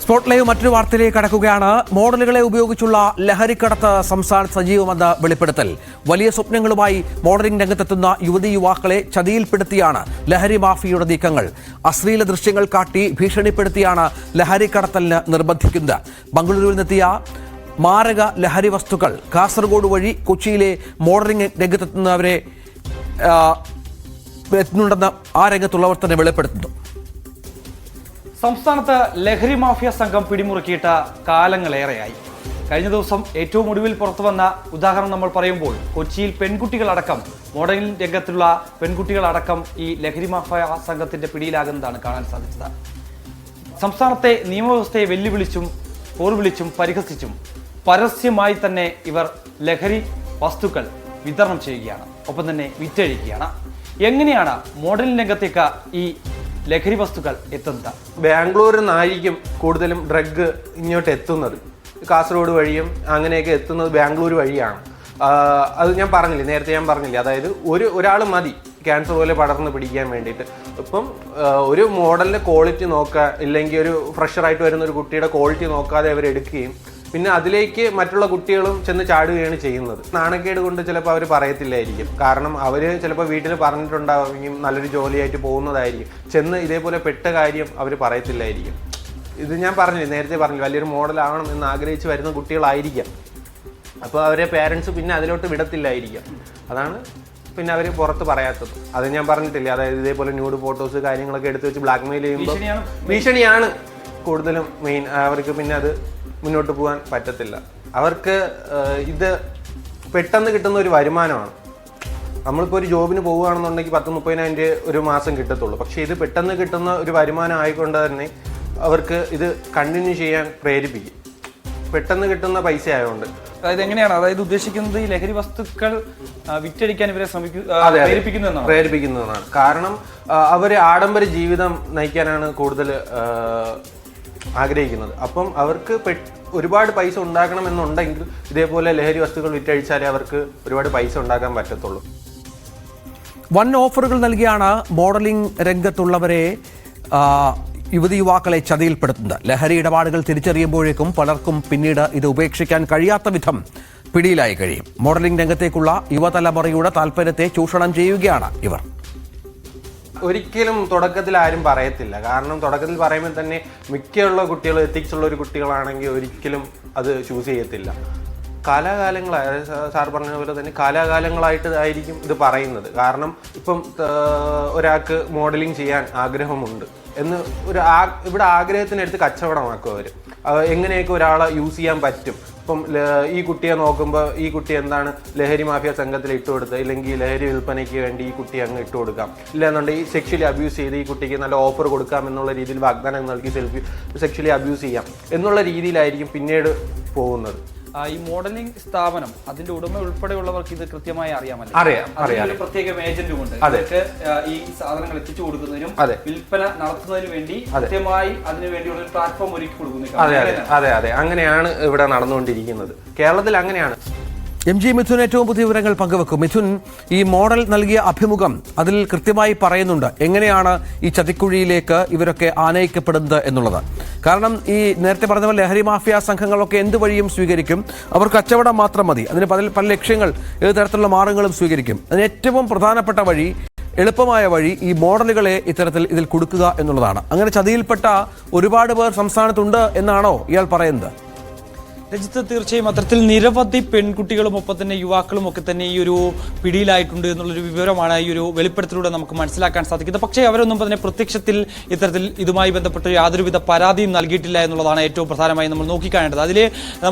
Spot live മറ്റൊരു വാർത്തയിലേക്ക് കടക്കുകയാണ്. മോഡലുകളെ ഉപയോഗിച്ചുള്ള ലഹരിക്കടത്ത് സംസ്ഥാനത്ത് സജീവമെന്ന വെളിപ്പെടുത്തൽ. വലിയ സ്വപ്നങ്ങളുമായി മോഡലിംഗ് രംഗത്തെത്തുന്ന യുവതി യുവാക്കളെ ചതിയിൽപ്പെടുത്തിയാണ് ലഹരി മാഫിയയുടെ നീക്കങ്ങൾ. അശ്ലീല ദൃശ്യങ്ങൾ കാട്ടി ഭീഷണിപ്പെടുത്തിയാണ് ലഹരിക്കടത്തലിന് നിർബന്ധിക്കുന്നത്. ബംഗളൂരുവിൽ നിന്നെത്തിയ മാരക ലഹരി വസ്തുക്കൾ കാസർഗോഡ് വഴി കൊച്ചിയിലെ മോഡലിംഗ് രംഗത്തെത്തുന്നവരെ എത്തുന്നുണ്ടെന്ന് ആ രംഗത്തുള്ളവർ തന്നെ വെളിപ്പെടുത്തുന്നു. സംസ്ഥാനത്ത് ലഹരി മാഫിയ സംഘം പിടിമുറുക്കിയിട്ട് കാലങ്ങളേറെയായി. കഴിഞ്ഞ ദിവസം ഏറ്റവും ഒടുവിൽ പുറത്തു വന്ന ഉദാഹരണം നമ്മൾ പറയുമ്പോൾ കൊച്ചിയിൽ പെൺകുട്ടികളടക്കം മോഡലിംഗ് രംഗത്തുള്ള പെൺകുട്ടികളടക്കം ഈ ലഹരി മാഫിയ സംഘത്തിന്റെ പിടിയിലാകുന്നതാണ് കാണാൻ സാധിച്ചത്. സംസ്ഥാനത്തെ നിയമവ്യവസ്ഥയെ വെല്ലുവിളിച്ചും പോർവിളിച്ചും പരിഹസിച്ചും പരസ്യമായി തന്നെ ഇവർ ലഹരി വസ്തുക്കൾ വിതരണം ചെയ്യുകയാണ്, ഒപ്പം തന്നെ വിറ്റഴിക്കുകയാണ്. എങ്ങനെയാണ് മോഡലിംഗ് രംഗത്തേക്ക് ഈ ലഹരി വസ്തുക്കൾ എത്തുന്നത്? ബാംഗ്ലൂരിൽ നിന്നായിരിക്കും കൂടുതലും ഡ്രഗ് ഇങ്ങോട്ട് എത്തുന്നത്. കാസർഗോഡ് വഴിയും അങ്ങനെയൊക്കെ എത്തുന്നത് ബാംഗ്ലൂർ വഴിയാണ്. അത് ഞാൻ പറഞ്ഞില്ലേ, നേരത്തെ ഞാൻ പറഞ്ഞില്ലേ, അതായത് ഒരാൾ മതി ക്യാൻസർ പോലെ പടർന്ന് പിടിക്കാൻ വേണ്ടിയിട്ട്. ഇപ്പം ഒരു മോഡലിൻ്റെ ക്വാളിറ്റി നോക്കുക, ഇല്ലെങ്കിൽ ഒരു ഫ്രഷറായിട്ട് വരുന്ന ഒരു കുട്ടിയുടെ ക്വാളിറ്റി നോക്കാതെ അവരെടുക്കുകയും പിന്നെ അതിലേക്ക് മറ്റുള്ള കുട്ടികളും ചെന്ന് ചാടുകയാണ് ചെയ്യുന്നത്. നാണക്കേട് കൊണ്ട് ചിലപ്പോൾ അവർ പറയത്തില്ലായിരിക്കും. കാരണം അവർ ചിലപ്പോൾ വീട്ടിൽ പറഞ്ഞിട്ടുണ്ടാവുമെങ്കിൽ നല്ലൊരു ജോലിയായിട്ട് പോകുന്നതായിരിക്കും. ചെന്ന് ഇതേപോലെ പെട്ട കാര്യം അവർ പറയത്തില്ലായിരിക്കും. ഇത് ഞാൻ പറഞ്ഞില്ലേ, നേരത്തെ പറഞ്ഞില്ല, വലിയൊരു മോഡലാവണം എന്ന് ആഗ്രഹിച്ച് വരുന്ന കുട്ടികളായിരിക്കാം. അപ്പോൾ അവരെ പേരൻസ് പിന്നെ അതിലോട്ട് വിടത്തില്ലായിരിക്കാം. അതാണ് പിന്നെ അവർ പുറത്ത് പറയാത്തത്. അത് ഞാൻ പറഞ്ഞിട്ടില്ല, അതായത് ഇതേപോലെ ന്യൂഡ് ഫോട്ടോസ് കാര്യങ്ങളൊക്കെ എടുത്ത് വെച്ച് ബ്ലാക്ക് മെയിൽ ചെയ്യുമ്പോൾ ഭീഷണിയാണ് കൂടുതലും മെയിൻ. അവർക്ക് പിന്നെ അത് മുന്നോട്ട് പോകാൻ പറ്റത്തില്ല. അവർക്ക് ഇത് പെട്ടെന്ന് കിട്ടുന്ന ഒരു വരുമാനമാണ്. നമ്മളിപ്പോൾ ഒരു ജോബിന് പോവുകയാണെന്നുണ്ടെങ്കിൽ 10-30,000 രൂപ ഒരു മാസം കിട്ടത്തുള്ളൂ. പക്ഷേ ഇത് പെട്ടെന്ന് കിട്ടുന്ന ഒരു വരുമാനം ആയിക്കൊണ്ട് തന്നെ അവർക്ക് ഇത് കണ്ടിന്യൂ ചെയ്യാൻ പ്രേരിപ്പിക്കും, പെട്ടെന്ന് കിട്ടുന്ന പൈസ ആയതുകൊണ്ട്. അതായത് എങ്ങനെയാണ്, അതായത് ഉദ്ദേശിക്കുന്നത് ഈ ലഹരി വസ്തുക്കൾ വിറ്റഴിക്കാൻ ഇവരെ പ്രേരിപ്പിക്കുന്നതാണ്. കാരണം അവർ ആഡംബര ജീവിതം നയിക്കാനാണ് കൂടുതൽ ആഗ്രഹിക്കുന്നത്. അപ്പം അവർക്ക് ഒരുപാട് പൈസ ഉണ്ടാക്കണമെന്നുണ്ടെങ്കിൽ ഇതേപോലെ ലഹരി വസ്തുക്കൾ വിറ്റഴിച്ചാലേ അവർക്ക് ഒരുപാട് പൈസ ഉണ്ടാക്കാൻ പറ്റത്തുള്ളൂ. വൻ ഓഫറുകൾ നൽകിയാണ് മോഡലിംഗ് രംഗത്തുള്ളവരെ യുവതി യുവാക്കളെ ചതിയിൽപ്പെടുത്തുന്നത്. ലഹരി ഇടപാടുകൾ തിരിച്ചറിയുമ്പോഴേക്കും പലർക്കും പിന്നീട് ഇത് ഉപേക്ഷിക്കാൻ കഴിയാത്ത വിധം പിടിയിലായി കഴിയും. മോഡലിംഗ് രംഗത്തേക്കുള്ള യുവതലമുറയുടെ താല്പര്യത്തെ ചൂഷണം ചെയ്യുകയാണ് ഇവർ. ഒരിക്കലും തുടക്കത്തിൽ ആരും പറയത്തില്ല. കാരണം തുടക്കത്തിൽ പറയുമ്പോൾ തന്നെ മിക്കുള്ള കുട്ടികൾ എത്തിക്സ് ഉള്ള ഒരു കുട്ടികളാണെങ്കിൽ ഒരിക്കലും അത് ചൂസ് ചെയ്യത്തില്ല. കാലാകാലങ്ങളായി സാർ പറഞ്ഞ പോലെ തന്നെ കാലാകാലങ്ങളായിട്ട് ആയിരിക്കും ഇത് പറയുന്നത്. കാരണം ഇപ്പം ഒരാൾക്ക് മോഡലിംഗ് ചെയ്യാൻ ആഗ്രഹമുണ്ട് എന്ന് ഇവിടെ ആഗ്രഹത്തിനെടുത്ത് കച്ചവടമാക്കും അവർ. എങ്ങനെയൊക്കെ ഒരാളെ യൂസ് ചെയ്യാൻ പറ്റും. ഇപ്പം ഈ കുട്ടിയെ നോക്കുമ്പോൾ ഈ കുട്ടി എന്താണ് ലഹരി മാഫിയ സംഘത്തിൽ ഇട്ട് കൊടുത്തത്, ഇല്ലെങ്കിൽ ലഹരി വിൽപ്പനയ്ക്ക് വേണ്ടി ഈ കുട്ടി അങ്ങ് ഇട്ട് കൊടുക്കാം, ഇല്ലാന്നുണ്ടെങ്കിൽ ഈ സെക്ഷലി അബ്യൂസ് ചെയ്ത് ഈ കുട്ടിക്ക് നല്ല ഓഫർ കൊടുക്കാം എന്നുള്ള രീതിയിൽ വാഗ്ദാനം നൽകി സെക്ഷലി അബ്യൂസ് ചെയ്യാം എന്നുള്ള രീതിയിലായിരിക്കും പിന്നീട് പോകുന്നത്. ഈ മോഡലിംഗ് സ്ഥാപനം അതിന്റെ ഉടമ ഉൾപ്പെടെയുള്ളവർക്ക് ഇത് കൃത്യമായി അറിയാമല്ലോ. അറിയാം. പ്രത്യേക ഏജന്റുമുണ്ട്. അതൊക്കെ ഈ സാധനങ്ങൾ എത്തിച്ചു കൊടുക്കുന്നതിനും വിൽപ്പന നടത്തുന്നതിനും വേണ്ടി കൃത്യമായി അതിനു വേണ്ടിയുള്ള ഒരു പ്ലാറ്റ്ഫോം ഒരുക്കി കൊടുക്കുന്നു. അതെ, അങ്ങനെയാണ് ഇവിടെ നടന്നുകൊണ്ടിരിക്കുന്നത്. കേരളത്തിൽ അങ്ങനെയാണ്. MG മിഥുൻ ഏറ്റവും പുതിയ വിവരങ്ങൾ പങ്കുവെക്കും. മിഥുൻ, ഈ മോഡൽ നൽകിയ അഭിമുഖം അതിൽ കൃത്യമായി പറയുന്നുണ്ട് എങ്ങനെയാണ് ഈ ചതിക്കുഴിയിലേക്ക് ഇവരൊക്കെ ആനയിക്കപ്പെടുന്നത് എന്നുള്ളത്. കാരണം ഈ നേരത്തെ പറഞ്ഞ പോലെ ലഹരി മാഫിയ സംഘങ്ങളൊക്കെ എന്ത് വഴിയും സ്വീകരിക്കും. അവർക്ക് കച്ചവടം മാത്രം മതി. അതിന് പല ലക്ഷ്യങ്ങൾ, ഏത് തരത്തിലുള്ള മാർഗങ്ങളും സ്വീകരിക്കും. അതിന് ഏറ്റവും പ്രധാനപ്പെട്ട വഴി, എളുപ്പമായ വഴി ഈ മോഡലുകളെ ഇതിൽ കൊടുക്കുക എന്നുള്ളതാണ്. അങ്ങനെ ചതിയിൽപ്പെട്ട ഒരുപാട് പേർ സംസ്ഥാനത്തുണ്ട് എന്നാണോ ഇയാൾ പറയുന്നത്? രജിത്ത്, തീർച്ചയായും അത്തരത്തിൽ നിരവധി പെൺകുട്ടികളും ഒപ്പം തന്നെ യുവാക്കളും ഒക്കെ തന്നെ ഈ ഒരു പിടിയിലായിട്ടുണ്ട് എന്നുള്ളൊരു വിവരമാണ് ഈ ഒരു വെളിപ്പെടുത്തലിലൂടെ നമുക്ക് മനസ്സിലാക്കാൻ സാധിക്കുന്നത്. പക്ഷേ അവരൊന്നും തന്നെ പ്രത്യക്ഷത്തിൽ ഇത്തരത്തിൽ ഇതുമായി ബന്ധപ്പെട്ട് യാതൊരുവിധ പരാതിയും നൽകിയിട്ടില്ല എന്നുള്ളതാണ് ഏറ്റവും പ്രധാനമായി നമ്മൾ നോക്കിക്കാണേണ്ടത്. അതിൽ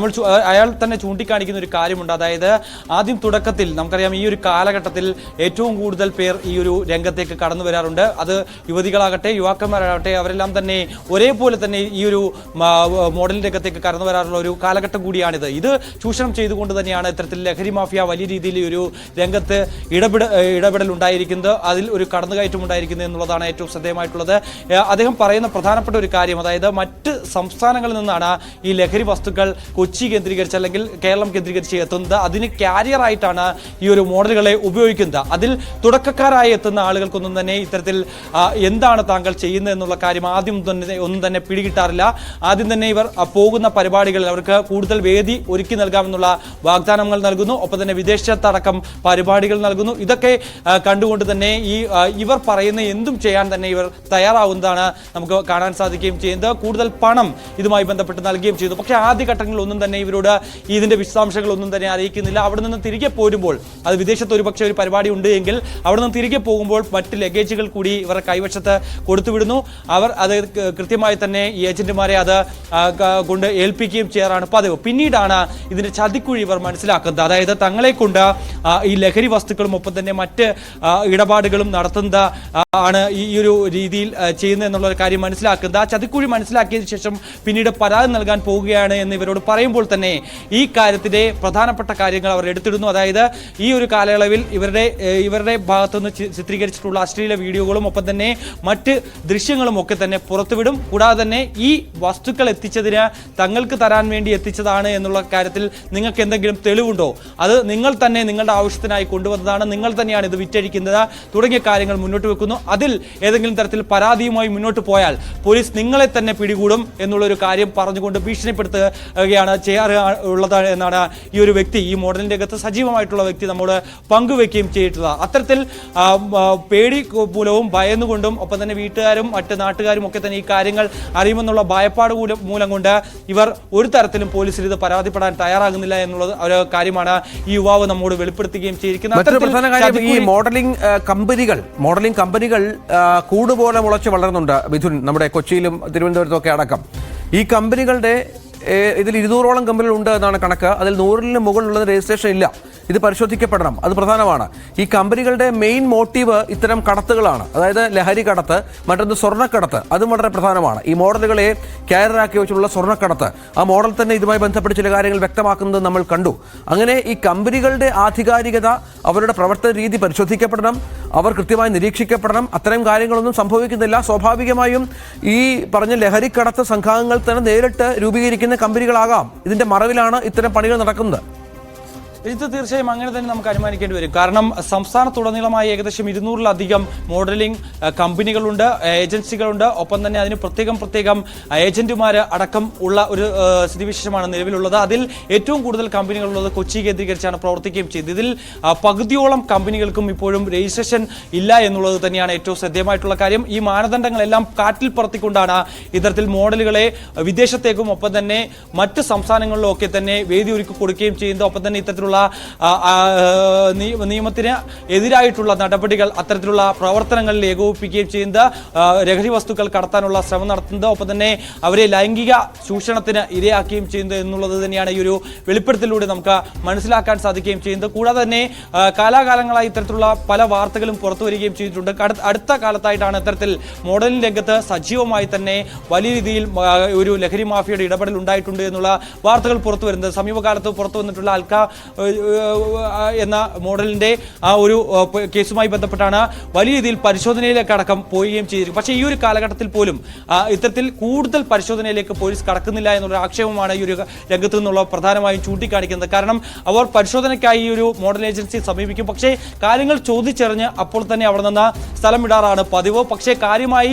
അയാൾ തന്നെ ചൂണ്ടിക്കാണിക്കുന്ന ഒരു കാര്യമുണ്ട്. അതായത് ആദ്യം തുടക്കത്തിൽ നമുക്കറിയാം ഈ ഒരു കാലഘട്ടത്തിൽ ഏറ്റവും കൂടുതൽ പേർ ഈ ഒരു രംഗത്തേക്ക് കടന്നു വരാറുണ്ട്. അത് യുവതികളാകട്ടെ യുവാക്കന്മാരാകട്ടെ അവരെല്ലാം തന്നെ ഒരേപോലെ തന്നെ ഈ ഒരു മോഡൽ രംഗത്തേക്ക് കടന്നു വരാറുള്ള ഒരു കാലഘട്ടം കാലഘട്ടം കൂടിയാണിത്. ഇത് ചൂഷണം ചെയ്തുകൊണ്ട് തന്നെയാണ് ഇത്തരത്തിൽ ലഹരി മാഫിയ വലിയ രീതിയിൽ ഒരു രംഗത്ത് ഇടപെടൽ ഉണ്ടായിരിക്കുന്നത്, അതിൽ ഒരു കടന്നുകയറ്റം ഉണ്ടായിരിക്കുന്നത് എന്നുള്ളതാണ് ഏറ്റവും ശ്രദ്ധേയമായിട്ടുള്ളത്. അദ്ദേഹം പറയുന്ന പ്രധാനപ്പെട്ട ഒരു കാര്യം, അതായത് മറ്റ് സംസ്ഥാനങ്ങളിൽ നിന്നാണ് ഈ ലഹരി വസ്തുക്കൾ കൊച്ചി കേന്ദ്രീകരിച്ച് അല്ലെങ്കിൽ കേരളം കേന്ദ്രീകരിച്ച് എത്തുന്നത്. അതിന് കാരിയറായിട്ടാണ് ഈ ഒരു മോഡലുകളെ ഉപയോഗിക്കുന്നത്. അതിൽ തുടക്കക്കാരായി എത്തുന്ന ആളുകൾക്കൊന്നും തന്നെ ഇത്തരത്തിൽ എന്താണ് താങ്കൾ ചെയ്യുന്നത് എന്നുള്ള കാര്യം ആദ്യം ഒന്നും തന്നെ പിടികിട്ടാറില്ല. ആദ്യം തന്നെ ഇവർ പോകുന്ന പരിപാടികളിൽ അവർക്ക് കൂടുതൽ വേദി ഒരുക്കി നൽകാമെന്നുള്ള വാഗ്ദാനങ്ങൾ നൽകുന്നു, ഒപ്പം തന്നെ വിദേശത്തടക്കം പരിപാടികൾ നൽകുന്നു. ഇതൊക്കെ കണ്ടുകൊണ്ട് തന്നെ ഇവർ പറയുന്ന എന്തും ചെയ്യാൻ തന്നെ ഇവർ തയ്യാറാവുന്നതാണ് നമുക്ക് കാണാൻ സാധിക്കുകയും ചെയ്യുന്നത്. കൂടുതൽ പണം ഇതുമായി ബന്ധപ്പെട്ട് നൽകുകയും ചെയ്തു. പക്ഷേ ആദ്യഘട്ടങ്ങളിൽ ഒന്നും തന്നെ ഇവരോട് ഇതിന്റെ വിശദാംശങ്ങൾ ഒന്നും തന്നെ അറിയിക്കുന്നില്ല. അവിടെ നിന്ന് തിരികെ പോരുമ്പോൾ, അത് വിദേശത്ത് ഒരുപക്ഷെ ഒരു പരിപാടി ഉണ്ട് എങ്കിൽ അവിടെ നിന്ന് തിരികെ പോകുമ്പോൾ മറ്റ് ലഗേജുകൾ കൂടി ഇവരുടെ കൈവശത്ത് കൊടുത്തുവിടുന്നു. അവർ അത് കൃത്യമായി തന്നെ ഈ ഏജന്റുമാരെ അത് കൊണ്ട് ഏൽപ്പിക്കുകയും ചെയ്യാറാണ് പതിവ്. പിന്നീടാണ് ഇതിന്റെ ചതിക്കുഴി ഇവർ മനസ്സിലാക്കുന്നത്. അതായത് തങ്ങളെ കൊണ്ട് ഈ ലഹരി വസ്തുക്കളും ഒപ്പം തന്നെ മറ്റ് ഇടപാടുകളും നടത്തുന്നത് ആണ് ഈ ഒരു രീതിയിൽ ചെയ്യുന്നത് എന്നുള്ള കാര്യം മനസ്സിലാക്കുന്നത്. ആ ചതിക്കുഴി മനസ്സിലാക്കിയതിനു ശേഷം പിന്നീട് പരാതി നൽകാൻ പോവുകയാണ് എന്ന് ഇവരോട് പറയുമ്പോൾ തന്നെ ഈ കാര്യത്തിലെ പ്രധാനപ്പെട്ട കാര്യങ്ങൾ അവർ എടുത്തിടുന്നു. അതായത് ഈ ഒരു കാലയളവിൽ ഇവരുടെ ഭാഗത്തുനിന്ന് ചിത്രീകരിച്ചിട്ടുള്ള അശ്ലീല വീഡിയോകളും ഒപ്പം തന്നെ മറ്റ് ദൃശ്യങ്ങളും ഒക്കെ തന്നെ പുറത്തുവിടും. കൂടാതെ തന്നെ ഈ വസ്തുക്കൾ എത്തിച്ചതിന് തങ്ങൾക്ക് തരാൻ വേണ്ടി എത്തിച്ചതാണ് എന്നുള്ള കാര്യത്തിൽ നിങ്ങൾക്ക് എന്തെങ്കിലും തെളിവുണ്ടോ, അത് നിങ്ങൾ തന്നെ നിങ്ങളുടെ ആവശ്യത്തിനായി കൊണ്ടുവന്നതാണ്, നിങ്ങൾ തന്നെയാണ് ഇത് വിറ്റഴിക്കുന്നത് തുടങ്ങിയ കാര്യങ്ങൾ മുന്നോട്ട് വെക്കുന്നു. അതിൽ ഏതെങ്കിലും തരത്തിൽ പരാതിയുമായി മുന്നോട്ട് പോയാൽ പോലീസ് നിങ്ങളെ തന്നെ പിടികൂടും എന്നുള്ളൊരു കാര്യം പറഞ്ഞുകൊണ്ട് ഭീഷണിപ്പെടുത്തുകയാണ് ചെയ്യാറുള്ളത് എന്നാണ് ഈ ഒരു വ്യക്തി, ഈ മോഡലിന്റെ അകത്ത് സജീവമായിട്ടുള്ള വ്യക്തി നമ്മോട് പങ്കുവെക്കുകയും ചെയ്തിട്ടുള്ളത്. അത്തരത്തിൽ പേടി മൂലവും ഭയന്നുകൊണ്ടും ഒപ്പം തന്നെ വീട്ടുകാരും മറ്റ് നാട്ടുകാരും ഒക്കെ തന്നെ ഈ കാര്യങ്ങൾ അറിയുമെന്നുള്ള ഭയപ്പാട് മൂലം കൊണ്ട് ഇവർ ഒരു തരത്തിലും പോലീസിൽ ഇത് പരാതിപ്പെടാൻ തയ്യാറാകുന്നില്ല എന്നുള്ളത് ഒരു കാര്യമാണ് ഈ യുവാവ് നമ്മോട് വെളിപ്പെടുത്തുകയും ചെയ്തിരിക്കുന്നത്. ഈ മോഡലിംഗ് കമ്പനികൾ കൂടുപോലെ മുളച്ച് വളർന്നുണ്ട് മിഥുൻ, നമ്മുടെ കൊച്ചിയിലും തിരുവനന്തപുരത്തും ഒക്കെ അടക്കം. ഈ കമ്പനികളുടെ ഇതിൽ 200ഓളം കമ്പനികൾ ഉണ്ട് എന്നാണ് കണക്ക്. അതിൽ 100ന് മുകളിലുള്ളത് രജിസ്ട്രേഷൻ ഇല്ല. ഇത് പരിശോധിക്കപ്പെടണം, അത് പ്രധാനമാണ്. ഈ കമ്പനികളുടെ മെയിൻ മോട്ടീവ് ഇത്തരം കടത്തുകളാണ്, അതായത് ലഹരി കടത്ത്, മറ്റൊന്ന് സ്വർണ്ണക്കടത്ത്. അതും വളരെ പ്രധാനമാണ്. ഈ മോഡലുകളെ ക്യാരിയറാക്കി വെച്ചിട്ടുള്ള സ്വർണ്ണക്കടത്ത്, ആ മോഡൽ തന്നെ ഇതുമായി ബന്ധപ്പെട്ട് ചില കാര്യങ്ങൾ വ്യക്തമാക്കുന്നത് നമ്മൾ കണ്ടു. അങ്ങനെ ഈ കമ്പനികളുടെ ആധികാരികത, അവരുടെ പ്രവർത്തന രീതി പരിശോധിക്കപ്പെടണം, അവർ കൃത്യമായി നിരീക്ഷിക്കപ്പെടണം. അത്തരം കാര്യങ്ങളൊന്നും സംഭവിക്കുന്നില്ല. സ്വാഭാവികമായും ഈ പറഞ്ഞ ലഹരി കടത്ത് സംഘങ്ങൾ തന്നെ നേരിട്ട് രൂപീകരിക്കുന്ന കമ്പനികളാകാം. ഇതിന്റെ മറവിലാണ് ഇത്തരം പണികൾ നടക്കുന്നത്. ഇത് തീർച്ചയായും അങ്ങനെ തന്നെ നമുക്ക് അനുമാനിക്കേണ്ടി വരും. കാരണം സംസ്ഥാനത്തുടനീളമായി ഏകദേശം 200-ലധികം മോഡലിംഗ് കമ്പനികളുണ്ട്, ഏജൻസികളുണ്ട്. ഒപ്പം തന്നെ അതിന് പ്രത്യേകം ഏജന്റുമാർ അടക്കം ഉള്ള ഒരു സ്ഥിതിവിശേഷമാണ് നിലവിലുള്ളത്. അതിൽ ഏറ്റവും കൂടുതൽ കമ്പനികളുള്ളത് കൊച്ചി കേന്ദ്രീകരിച്ചാണ് പ്രവർത്തിക്കുകയും ചെയ്തത്. ഇതിൽ പകുതിയോളം കമ്പനികൾക്കും ഇപ്പോഴും രജിസ്ട്രേഷൻ ഇല്ല എന്നുള്ളത് തന്നെയാണ് ഏറ്റവും ശ്രദ്ധേയമായിട്ടുള്ള കാര്യം. ഈ മാനദണ്ഡങ്ങളെല്ലാം കാറ്റിൽ പറത്തിക്കൊണ്ടാണ് ഇത്തരത്തിൽ മോഡലുകളെ വിദേശത്തേക്കും ഒപ്പം തന്നെ മറ്റ് സംസ്ഥാനങ്ങളിലും ഒക്കെ തന്നെ വേദി ഒരുക്കി കൊടുക്കുകയും ചെയ്യുന്നത്. ഒപ്പം തന്നെ ഇത്തരത്തിലുള്ള നിയമത്തിന് എതിരായിട്ടുള്ള നടപടികൾ, അത്തരത്തിലുള്ള പ്രവർത്തനങ്ങളിൽ ഏകോപിപ്പിക്കുകയും ചെയ്യുന്നത്, ലഹരി വസ്തുക്കൾ കടത്താനുള്ള ശ്രമം നടത്തുന്നത്, ഒപ്പം തന്നെ അവരെ ലൈംഗിക ചൂഷണത്തിന് ഇരയാക്കുകയും ചെയ്യുന്നത് എന്നുള്ളത് തന്നെയാണ് ഈ ഒരു വെളിപ്പെടുത്തലിലൂടെ നമുക്ക് മനസ്സിലാക്കാൻ സാധിക്കുകയും ചെയ്യുന്നത്. കൂടാതെ തന്നെ കാലാകാലങ്ങളായി ഇത്തരത്തിലുള്ള പല വാർത്തകളും പുറത്തു വരികയും ചെയ്തിട്ടുണ്ട്. അടുത്ത കാലത്തായിട്ടാണ് ഇത്തരത്തിൽ മോഡലിംഗ് രംഗത്ത് സജീവമായി തന്നെ വലിയ രീതിയിൽ ഒരു ലഹരി മാഫിയയുടെ ഇടപെടൽ ഉണ്ടായിട്ടുണ്ട് എന്നുള്ള വാർത്തകൾ പുറത്തു വരുന്നത്. സമീപകാലത്ത് പുറത്തു വന്നിട്ടുള്ള അൽക്ക എന്ന മോഡലിന്റെ ആ ഒരു കേസുമായി ബന്ധപ്പെട്ടാണ് വലിയ രീതിയിൽ പരിശോധനയിലേക്ക് അടക്കം പോവുകയും ചെയ്തിരിക്കും. പക്ഷേ ഈ ഒരു കാലഘട്ടത്തിൽ പോലും ഇത്തരത്തിൽ കൂടുതൽ പരിശോധനയിലേക്ക് പോലീസ് കടക്കുന്നില്ല എന്നുള്ള ആക്ഷേപമാണ് ഈ ഒരു രംഗത്ത് നിന്നുള്ള പ്രധാനമായും ചൂണ്ടിക്കാണിക്കുന്നത്. കാരണം അവർ പരിശോധനയ്ക്കായി ഈ ഒരു മോഡൽ ഏജൻസിയെ സമീപിക്കും, പക്ഷേ കാര്യങ്ങൾ ചോദിച്ചറിഞ്ഞ് അപ്പോൾ തന്നെ അവിടെ നിന്ന് സ്ഥലം വിടാറാണ് പതിവ്. പക്ഷേ കാര്യമായി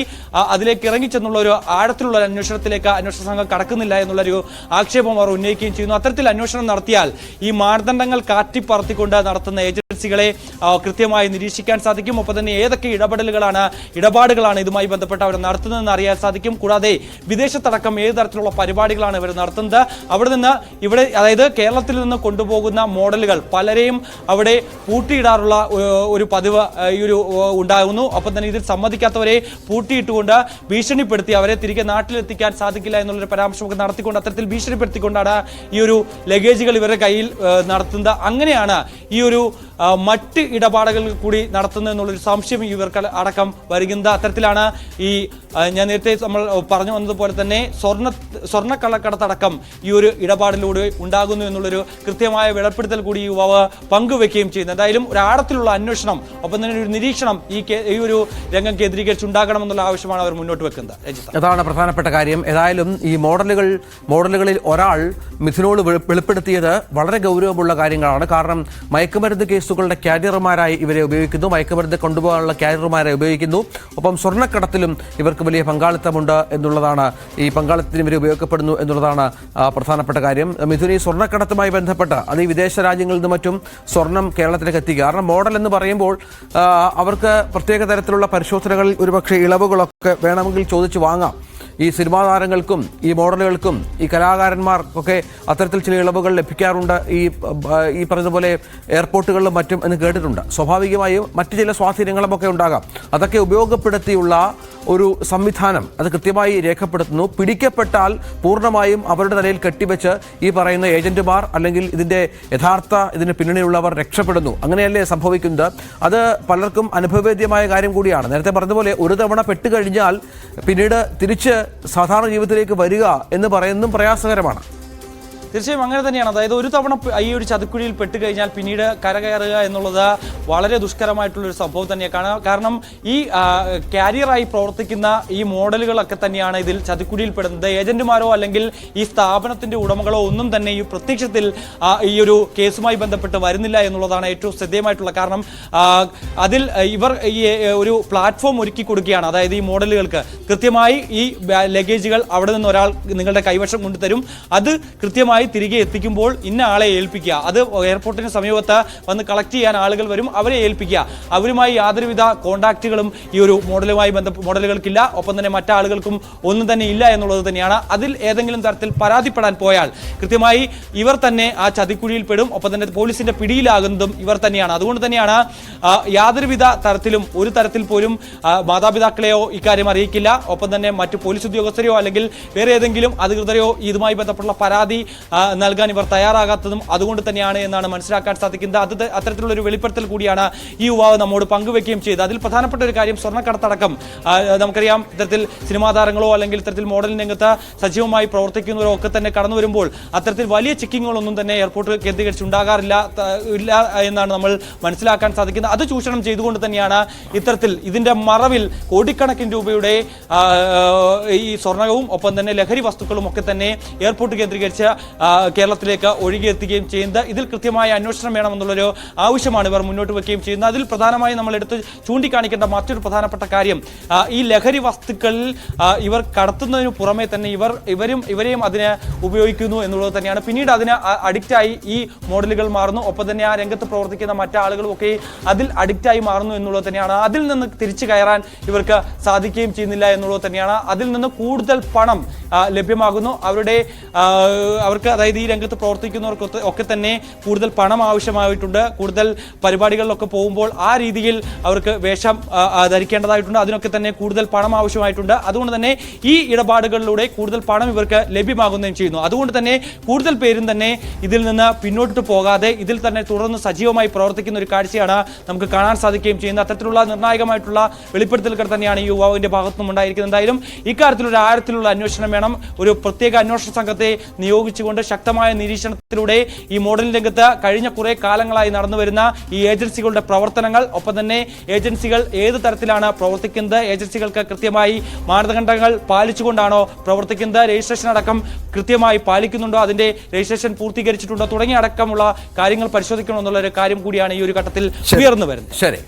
അതിലേക്ക് ഇറങ്ങിച്ചെന്നുള്ള ഒരു ആഴത്തിലുള്ള അന്വേഷണത്തിലേക്ക് അന്വേഷണ സംഘം കടക്കുന്നില്ല എന്നുള്ളൊരു ആക്ഷേപം അവർ ഉന്നയിക്കുകയും ചെയ്യുന്നു. അത്തരത്തിൽ അന്വേഷണം നടത്തിയാൽ ഈ മാനദണ്ഡങ്ങൾ കാറ്റിപ്പറത്തിക്കൊണ്ട് നടത്തുന്ന ഏജൻസികളെ കൃത്യമായി നിരീക്ഷിക്കാൻ സാധിക്കും. ഒപ്പം തന്നെ ഏതൊക്കെ ഇടപാടുകളാണ് ഇതുമായി ബന്ധപ്പെട്ട് അവർ നടത്തുന്നതെന്ന് അറിയാൻ സാധിക്കും. കൂടാതെ വിദേശത്തടക്കം ഏത് തരത്തിലുള്ള പരിപാടികളാണ് ഇവർ നടത്തുന്നത്, അവിടെ നിന്ന് ഇവിടെ, അതായത് കേരളത്തിൽ നിന്ന് കൊണ്ടുപോകുന്ന മോഡലുകൾ പലരെയും അവിടെ പൂട്ടിയിടാറുള്ള ഒരു പതിവ് ഈ ഒരു ഉണ്ടാകുന്നു. ഒപ്പം തന്നെ ഇതിൽ സമ്മതിക്കാത്തവരെ പൂട്ടിയിട്ടുകൊണ്ട് ഭീഷണിപ്പെടുത്തി അവരെ തിരികെ നാട്ടിലെത്തിക്കാൻ സാധിക്കില്ല എന്നുള്ളൊരു പരാമർശമൊക്കെ നടത്തിക്കൊണ്ട് അത്തരത്തിൽ ഭീഷണിപ്പെടുത്തിക്കൊണ്ടാണ് ഈ ഒരു ലഗേജുകൾ ഇവരുടെ കയ്യിൽ നടത്തുന്നത്. അങ്ങനെയാണ് ഈ ഒരു മറ്റ് ഇടപാടുകൾ കൂടി നടത്തുന്നു എന്നുള്ളൊരു സംശയം ഇവർക്ക് അടക്കം വരുന്നത്. അത്തരത്തിലാണ് ഈ ഞാൻ നേരത്തെ നമ്മൾ പറഞ്ഞു വന്നതുപോലെ തന്നെ സ്വർണ്ണക്കള്ളക്കടത്തടക്കം ഈ ഒരു ഇടപാടിലൂടെ ഉണ്ടാകുന്നു എന്നുള്ളൊരു കൃത്യമായ വെളിപ്പെടുത്തൽ കൂടി ഈ യുവാവ് പങ്കുവെക്കുകയും ചെയ്യുന്നു. എന്തായാലും ഒരു ആഴത്തിലുള്ള അന്വേഷണം ഒപ്പം തന്നെ ഒരു നിരീക്ഷണം ഈ ഒരു രംഗം കേന്ദ്രീകരിച്ചുണ്ടാകണമെന്നുള്ള ആവശ്യമാണ് അവർ മുന്നോട്ട് വെക്കുന്നത്. അതാണ് പ്രധാനപ്പെട്ട കാര്യം. ഏതായാലും ഈ മോഡലുകളിൽ ഒരാൾ മിഥുനോട് വെളിപ്പെടുത്തിയത് വളരെ ഗൗരവമുള്ള കാര്യങ്ങളാണ്. കാരണം മയക്കുമരുന്ന് കേസുകളുടെ ക്യാരിയർമാരായി ഇവരെ ഉപയോഗിക്കുന്നു, മയക്കുമരുന്ന് കൊണ്ടുപോകാനുള്ള ക്യാരിയർമാരായി ഉപയോഗിക്കുന്നു. ഒപ്പം സ്വർണ്ണക്കടത്തിലും ഇവർക്ക് വലിയ പങ്കാളിത്തമുണ്ട് എന്നുള്ളതാണ്, ഈ പങ്കാളിത്തത്തിന് ഇവർ ഉപയോഗപ്പെടുന്നു എന്നുള്ളതാണ് പ്രധാനപ്പെട്ട കാര്യം. മിഥുൻ, ഈ സ്വർണ്ണക്കടത്തുമായി ബന്ധപ്പെട്ട് അത് ഈ വിദേശ രാജ്യങ്ങളിൽ നിന്നും മറ്റും സ്വർണം കേരളത്തിലേക്ക് എത്തിക്കുക. കാരണം മോഡൽ എന്ന് പറയുമ്പോൾ അവർക്ക് പ്രത്യേക തരത്തിലുള്ള പരിശോധനകളിൽ ഒരുപക്ഷെ ഇളവുകളൊക്കെ വേണമെങ്കിൽ ചോദിച്ചു വാങ്ങാം. ഈ സിനിമാ താരങ്ങൾക്കും ഈ മോഡലുകൾക്കും ഈ കലാകാരന്മാർക്കൊക്കെ അത്തരത്തിൽ ചില ഇളവുകൾ ലഭിക്കാറുണ്ട് ഈ പറഞ്ഞതുപോലെ എയർപോർട്ടുകളിലും മറ്റും എന്ന് കേട്ടിട്ടുണ്ട്. സ്വാഭാവികമായും മറ്റു ചില സ്വാധീനങ്ങളുമൊക്കെ ഉണ്ടാകാം. അതൊക്കെ ഉപയോഗപ്പെടുത്തിയുള്ള ഒരു സംവിധാനം അത് കൃത്യമായി രേഖപ്പെടുത്തുന്നു. പിടിക്കപ്പെട്ടാൽ പൂർണ്ണമായും അവരുടെ തലയിൽ കെട്ടിവെച്ച് ഈ പറയുന്ന ഏജന്റുമാർ അല്ലെങ്കിൽ ഇതിന് പിന്നണിയിലുള്ളവർ രക്ഷപ്പെടുന്നു. അങ്ങനെയല്ലേ സംഭവിക്കുന്നത്? അത് പലർക്കും അനുഭവവേദ്യമായ കാര്യം കൂടിയാണ്. നേരത്തെ പറഞ്ഞതുപോലെ ഒരു തവണ പെട്ടുകഴിഞ്ഞാൽ പിന്നീട് തിരിച്ച് സാധാരണ ജീവിതത്തിലേക്ക് വരിക എന്ന് പറയുന്നതും പ്രയാസകരമാണ്. തീർച്ചയായും അങ്ങനെ തന്നെയാണ്. അതായത് ഒരു തവണ ഈ ഒരു ചതിക്കുഴിയിൽ പെട്ടുകഴിഞ്ഞാൽ പിന്നീട് കരകയറുക എന്നുള്ളത് വളരെ ദുഷ്കരമായിട്ടുള്ളൊരു സംഭവം തന്നെയാണ്. കാരണം ഈ കാരിയറായി പ്രവർത്തിക്കുന്ന ഈ മോഡലുകളൊക്കെ തന്നെയാണ് ഇതിൽ ചതിക്കുഴിയിൽ പെടുന്നത്. ഏജന്റുമാരോ അല്ലെങ്കിൽ ഈ സ്ഥാപനത്തിന്റെ ഉടമകളോ ഒന്നും തന്നെ ഈ പ്രത്യക്ഷത്തിൽ ഈ ഒരു കേസുമായി ബന്ധപ്പെട്ട് വരുന്നില്ല എന്നുള്ളതാണ് ഏറ്റവും ശ്രദ്ധേയമായിട്ടുള്ള കാരണം. അതിൽ ഇവർ ഈ ഒരു പ്ലാറ്റ്ഫോം ഒരുക്കി കൊടുക്കുകയാണ്. അതായത് ഈ മോഡലുകൾക്ക് കൃത്യമായി ഈ ലഗേജുകൾ അവിടെ നിന്ന് ഒരാൾ നിങ്ങളുടെ കൈവശം കൊണ്ടുതരും. അത് കൃത്യമായി തിരികെ എത്തിക്കുമ്പോൾ ഇന്ന ആളെ ഏൽപ്പിക്കുക. അത് എയർപോർട്ടിന് സമീപത്ത് വന്ന് കളക്ട് ചെയ്യാൻ ആളുകൾ വരും, അവരെ ഏൽപ്പിക്കുക. അവരുമായി യാതൊരുവിധ കോണ്ടാക്റ്റുകളും ഈ ഒരു മോഡലുകൾക്കില്ല. ഒപ്പം തന്നെ മറ്റാളുകൾക്കും ഒന്നും തന്നെ ഇല്ല എന്നുള്ളത് തന്നെയാണ്. അതിൽ ഏതെങ്കിലും തരത്തിൽ പരാതിപ്പെടാൻ പോയാൽ കൃത്യമായി ഇവർ തന്നെ ആ ചതിക്കുഴിയിൽ പെടും. ഒപ്പം തന്നെ പോലീസിന്റെ പിടിയിലാകുന്നതും ഇവർ തന്നെയാണ്. അതുകൊണ്ട് തന്നെയാണ് യാതൊരുവിധ തരത്തിലും ഒരു തരത്തിൽ പോലും മാതാപിതാക്കളെയോ ഇക്കാര്യം അറിയിക്കില്ല. ഒപ്പം തന്നെ മറ്റു പോലീസ് ഉദ്യോഗസ്ഥരെയോ അല്ലെങ്കിൽ വേറെ ഏതെങ്കിലും അധികൃതരെയോ ഇതുമായി ബന്ധപ്പെട്ടുള്ള പരാതി നൽകാൻ ഇവർ തയ്യാറാകാത്തതും അതുകൊണ്ട് തന്നെയാണ് എന്നാണ് മനസ്സിലാക്കാൻ സാധിക്കുന്നത്. അത്തരത്തിലുള്ള ഒരു വെളിപ്പെടുത്തൽ കൂടിയാണ് ഈ യുവാവ് നമ്മോട് പങ്കുവെക്കുകയും ചെയ്തത്. അതിൽ പ്രധാനപ്പെട്ട ഒരു കാര്യം സ്വർണ്ണക്കടത്തടക്കം നമുക്കറിയാം. ഇത്തരത്തിൽ സിനിമാ താരങ്ങളോ അല്ലെങ്കിൽ ഇത്തരത്തിൽ മോഡലിംഗ് രംഗത്ത് സജീവമായി പ്രവർത്തിക്കുന്നവരോ ഒക്കെ തന്നെ കടന്നു വരുമ്പോൾ അത്തരത്തിൽ വലിയ ചെക്കിങ്ങുകളൊന്നും തന്നെ എയർപോർട്ട് കേന്ദ്രീകരിച്ചുണ്ടാകാറില്ല എന്നാണ് നമ്മൾ മനസ്സിലാക്കാൻ സാധിക്കുന്നത്. അത് ചൂഷണം ചെയ്തുകൊണ്ട് തന്നെയാണ് ഇത്തരത്തിൽ ഇതിന്റെ മറവിൽ കോടിക്കണക്കിന് രൂപയുടെ ഈ സ്വർണ്ണവും ഒപ്പം തന്നെ ലഹരി വസ്തുക്കളും ഒക്കെ തന്നെ എയർപോർട്ട് കേന്ദ്രീകരിച്ച് കേരളത്തിലേക്ക് ഒഴുകിയെത്തുകയും ചെയ്യുന്നത്. ഇതിൽ കൃത്യമായ അന്വേഷണം വേണമെന്നുള്ളൊരു ആവശ്യമാണ് ഇവർ മുന്നോട്ട് വയ്ക്കുകയും ചെയ്യുന്നത്. അതിൽ പ്രധാനമായും നമ്മൾ എടുത്ത് ചൂണ്ടിക്കാണിക്കേണ്ട മറ്റൊരു പ്രധാനപ്പെട്ട കാര്യം ഈ ലഹരി വസ്തുക്കളിൽ ഇവർ കടത്തുന്നതിന് പുറമെ തന്നെ ഇവരെയും അതിനെ ഉപയോഗിക്കുന്നു എന്നുള്ളത് തന്നെയാണ്. പിന്നീട് അതിന് അഡിക്റ്റായി ഈ മോഡലുകൾ മാറുന്നു. ഒപ്പം തന്നെ ആ രംഗത്ത് പ്രവർത്തിക്കുന്ന മറ്റാളുകളും ഒക്കെ അതിൽ അഡിക്റ്റായി മാറുന്നു എന്നുള്ളത് തന്നെയാണ്. അതിൽ നിന്ന് തിരിച്ചു കയറാൻ ഇവർക്ക് സാധിക്കുകയും ചെയ്യുന്നില്ല എന്നുള്ളത് തന്നെയാണ്. അതിൽ നിന്ന് കൂടുതൽ പണം ലഭ്യമാകുന്നു. അവർക്ക് അതായത് ഈ രംഗത്ത് പ്രവർത്തിക്കുന്നവർക്ക് ഒക്കെ തന്നെ കൂടുതൽ പണം ആവശ്യമായിട്ടുണ്ട്. കൂടുതൽ പരിപാടികളിലൊക്കെ പോകുമ്പോൾ ആ രീതിയിൽ അവർക്ക് വേഷം ധരിക്കേണ്ടതായിട്ടുണ്ട്. അതിനൊക്കെ തന്നെ കൂടുതൽ പണം ആവശ്യമായിട്ടുണ്ട്. അതുകൊണ്ട് തന്നെ ഈ ഇടപാടുകളിലൂടെ കൂടുതൽ പണം ഇവർക്ക് ലഭ്യമാകുകയും ചെയ്യുന്നു. അതുകൊണ്ട് തന്നെ കൂടുതൽ പേരും തന്നെ ഇതിൽ നിന്ന് പിന്നോട്ട് പോകാതെ ഇതിൽ തന്നെ തുടർന്ന് സജീവമായി പ്രവർത്തിക്കുന്ന ഒരു കാഴ്ചയാണ് നമുക്ക് കാണാൻ സാധിക്കുകയും ചെയ്യുന്നത്. അത്തരത്തിലുള്ള നിർണായകമായിട്ടുള്ള വെളിപ്പെടുത്തലുകൾ തന്നെയാണ് ഈ യുവാവിന്റെ ഭാഗത്തുനിന്നും ഉണ്ടായിരിക്കുന്നത്. എന്തായാലും ഇക്കാര്യത്തിൽ ഒരു ആഴത്തിലുള്ള അന്വേഷണം വേണം. ഒരു പ്രത്യേക അന്വേഷണ സംഘത്തെ നിയോഗിച്ചുകൊണ്ട് ശക്തമായ നിരീക്ഷണത്തിലൂടെ ഈ മോഡലിംഗ് രംഗത്ത് കഴിഞ്ഞ കുറെ കാലങ്ങളായി നടന്നു വരുന്ന ഈ ഏജൻസികളുടെ പ്രവർത്തനങ്ങൾ, ഒപ്പം തന്നെ ഏജൻസികൾ ഏത് തരത്തിലാണ് പ്രവർത്തിക്കുന്നത്, ഏജൻസികൾക്ക് കൃത്യമായി മാനദണ്ഡങ്ങൾ പാലിച്ചുകൊണ്ടാണോ പ്രവർത്തിക്കുന്നത്, രജിസ്ട്രേഷൻ അടക്കം കൃത്യമായി പാലിക്കുന്നുണ്ടോ, അതിന്റെ രജിസ്ട്രേഷൻ പൂർത്തീകരിച്ചിട്ടുണ്ടോ തുടങ്ങിയ അടക്കമുള്ള കാര്യങ്ങൾ പരിശോധിക്കണമെന്നുള്ള ഒരു കാര്യം കൂടിയാണ് ഈ ഒരു ഘട്ടത്തിൽ ഉയർന്നു വരുന്നത്. ശരി,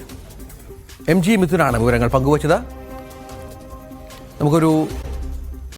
MG മിഥുനാണ് വിവരങ്ങൾ പങ്കുവച്ചത്. നമുക്കൊരു